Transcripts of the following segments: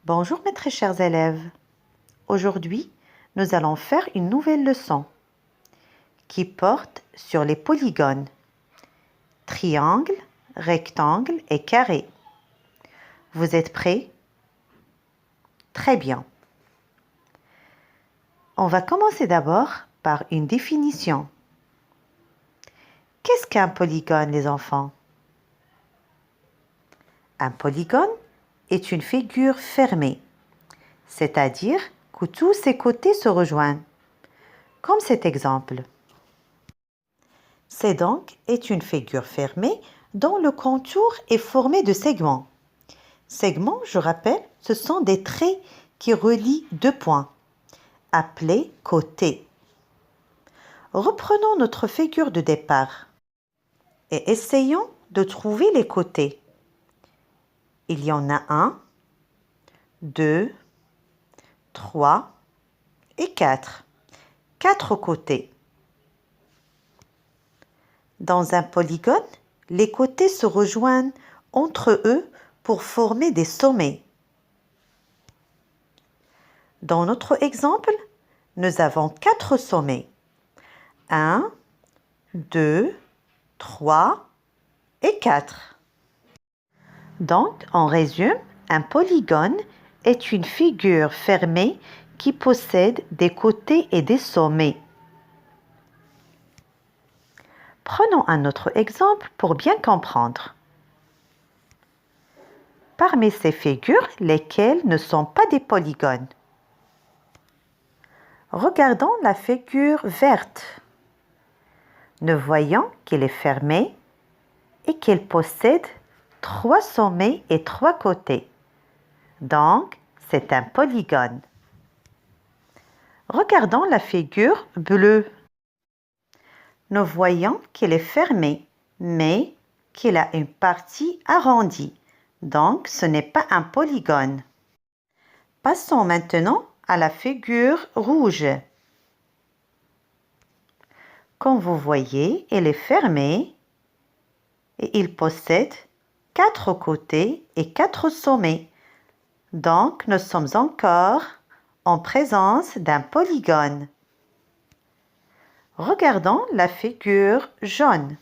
Bonjour mes très chers élèves. Aujourd'hui, nous allons faire une nouvelle leçon qui porte sur les polygones, triangle, rectangle et carré. Vous êtes prêts? Très bien. On va commencer d'abord par une définition. Qu'est-ce qu'un polygone, les enfants? Un polygone est une figure fermée, c'est-à-dire que tous ses côtés se rejoignent, comme cet exemple. C'est donc une figure fermée dont le contour est formé de segments. Segments, je rappelle, ce sont des traits qui relient deux points, appelés côtés. Reprenons notre figure de départ et essayons de trouver les côtés. Il y en a 1, 2, 3 et 4. 4 côtés. Dans un polygone, les côtés se rejoignent entre eux pour former des sommets. Dans notre exemple, nous avons 4 sommets. 1, 2, 3 et 4. Donc, en résumé, un polygone est une figure fermée qui possède des côtés et des sommets. Prenons un autre exemple pour bien comprendre. Parmi ces figures, lesquelles ne sont pas des polygones? Regardons la figure verte. Nous voyons qu'elle est fermée et qu'elle possède 3 sommets et 3 côtés. Donc, c'est un polygone. Regardons la figure bleue. Nous voyons qu'elle est fermée, mais qu'elle a une partie arrondie. Donc, ce n'est pas un polygone. Passons maintenant à la figure rouge. Comme vous voyez, elle est fermée et il possède 4 côtés et 4 sommets. Donc, nous sommes encore en présence d'un polygone. Regardons la figure jaune.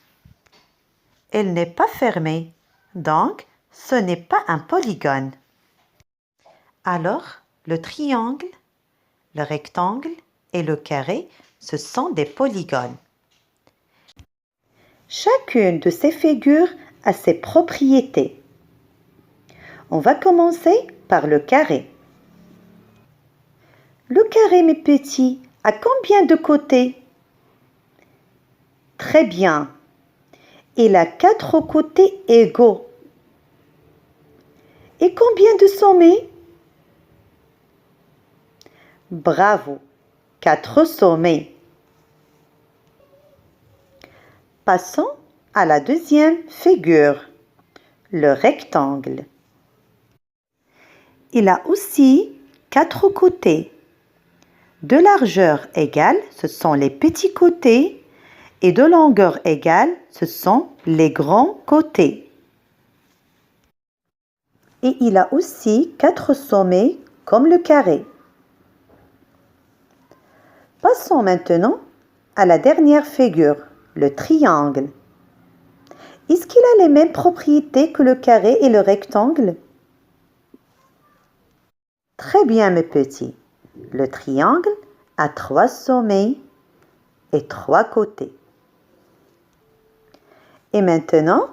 Elle n'est pas fermée, donc ce n'est pas un polygone. Alors, le triangle, le rectangle et le carré, ce sont des polygones. Chacune de ces figures a ses propriétés. On va commencer par le carré. Le carré, mes petits, a combien de côtés? Très bien. Il a 4 côtés égaux. Et combien de sommets? Bravo, 4 sommets. Passons à la deuxième figure, le rectangle. Il a aussi 4 côtés. De largeur égale, ce sont les petits côtés, et de longueur égale, ce sont les grands côtés. Et il a aussi 4 sommets comme le carré. Passons maintenant à la dernière figure, le triangle. Est-ce qu'il a les mêmes propriétés que le carré et le rectangle? Très bien, mes petits. Le triangle a 3 sommets et 3 côtés. Et maintenant,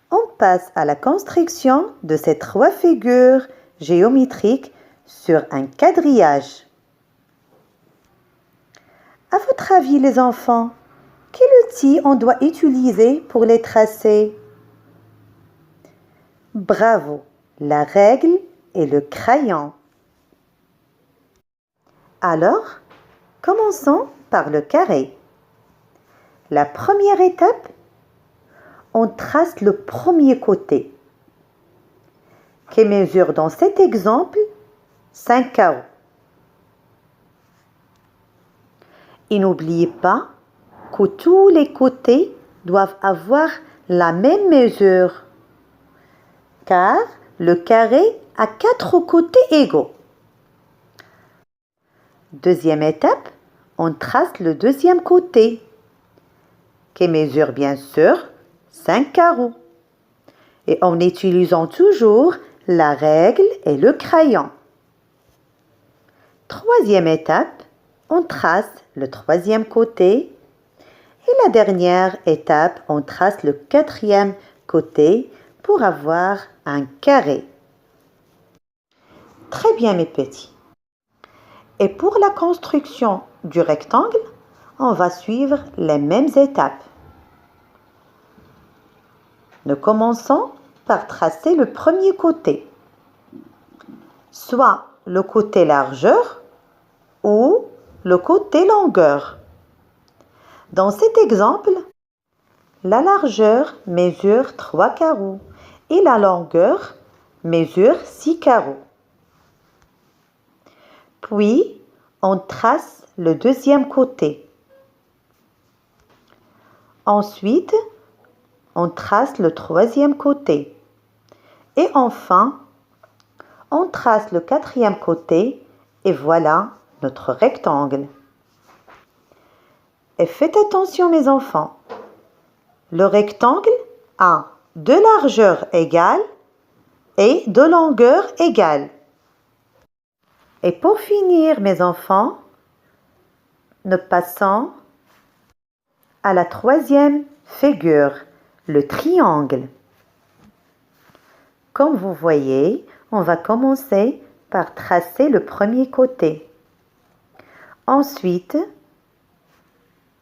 on passe à la construction de ces 3 figures géométriques sur un quadrillage. À votre avis, les enfants, quel outil on doit utiliser pour les tracer? Bravo, la règle et le crayon. Alors, commençons par le carré. La première étape, on trace le premier côté, qui mesure dans cet exemple 5 carreaux. Et n'oubliez pas que tous les côtés doivent avoir la même mesure, car le carré à 4 côtés égaux. Deuxième étape, on trace le deuxième côté, qui mesure bien sûr 5 carreaux. Et en utilisant toujours la règle et le crayon. Troisième étape, on trace le troisième côté. Et la dernière étape, on trace le quatrième côté pour avoir un carré. Très bien mes petits. Et pour la construction du rectangle, on va suivre les mêmes étapes. Nous commençons par tracer le premier côté, soit le côté largeur ou le côté longueur. Dans cet exemple, la largeur mesure 3 carreaux et la longueur mesure 6 carreaux. Puis, on trace le deuxième côté. Ensuite, on trace le troisième côté. Et enfin, on trace le quatrième côté et voilà notre rectangle. Et faites attention mes enfants, le rectangle a de largeur égale et de longueur égale. Et pour finir mes enfants, nous passons à la troisième figure, le triangle. Comme vous voyez, on va commencer par tracer le premier côté. Ensuite,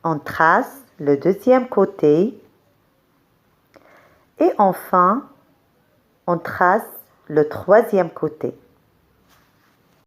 on trace le deuxième côté. Et enfin, on trace le troisième côté.